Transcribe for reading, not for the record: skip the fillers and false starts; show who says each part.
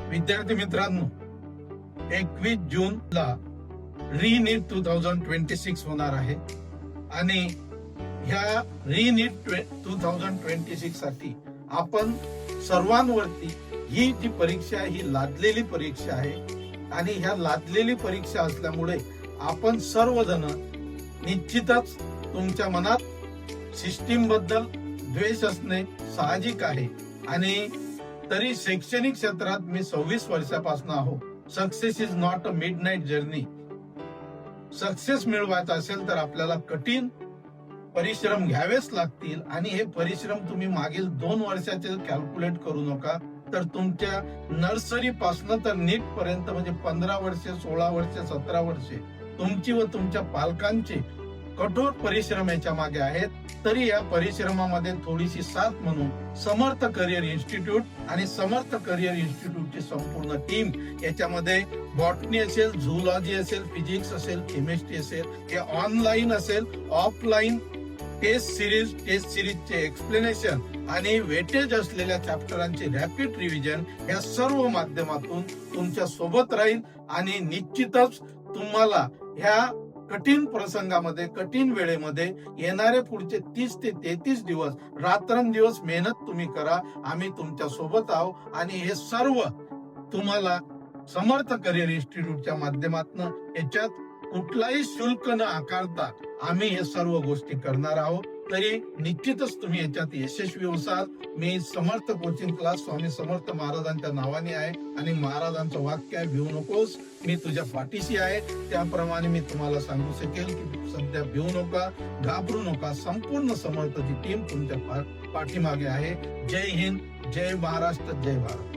Speaker 1: विद्यार्थी मित्रांनो, 21 जूनला रीनीट 2026 होणार आहे आणि ह्या रीनीट 2026 साठी आपण सर्वांवरती ही जी परीक्षा आहे ही लादलेली परीक्षा आहे आणि ह्या लादलेली परीक्षा असल्यामुळे आपण सर्वजण निश्चितच तुमच्या मनात सिस्टीम बद्दल द्वेष असणे साहजिक आहे आणि तरी शैक्षणिक क्षेत्रात मी 26 वर्षापासून आहो. Success is not a midnight journey. Success मिळवायचा असेल तर आपल्याला कठीण परिश्रम घ्यावेच लागतील आणि हे परिश्रम तुम्ही मागील 2 वर्षाचे कॅल्क्युलेट करू नका, तर तुमच्या नर्सरी पासून तर नीट पर्यंत म्हणजे 15 वर्षे, 16 वर्षे, 17 वर्षे तुमची व तुमच्या पालकांची कठोर परिश्रम याच्या मागे आहेत. तरी या परिश्रमामध्ये थोडीशी साथ म्हणून समर्थ करिअर इन्स्टिट्यूट आणि समर्थ करिअर इन्स्टिट्यूटची संपूर्ण टीम याच्यामध्ये बॉटनी असेल, झूलॉजी असेल, फिजिक्स असेल, केमिस्ट्री असेल, हे ऑनलाईन असेल, ऑफलाईन टेस्ट सिरीजचे एक्सप्लेनेशन आणि वेटेज असलेल्या चॅप्टरांचे रॅपिड रिव्हिजन या सर्व माध्यमातून तुमच्या सोबत राहील आणि निश्चितच तुम्हाला ह्या कठीण प्रसंगामध्ये, कठीण वेळेमध्ये येणारे पुढचे 30 ते 33 दिवस रात्रंदिवस मेहनत तुम्ही करा. आम्ही तुमच्या सोबत आहोत आणि हे सर्व तुम्हाला समर्थ करिअर इन्स्टिट्यूटच्या माध्यमातून याच्यात कुठलाही शुल्क न आकारता आम्ही हे सर्व गोष्टी करणार आहोत. तरी निश्चितच तुम्ही याच्यात यशस्वी होसाल. मी समर्थ कोचिंग क्लास स्वामी समर्थ महाराजांच्या नावाने आहे आणि महाराजांचं वाक्य आहे, भिवू नकोस, मी तुझ्या पाठीशी आहे. त्याप्रमाणे मी तुम्हाला सांगू शकेल की सध्या भिवू नका, घाबरू नका. संपूर्ण समर्थची टीम तुमच्या पाठीमागे आहे. जय हिंद, जय महाराष्ट्र, जय भारत.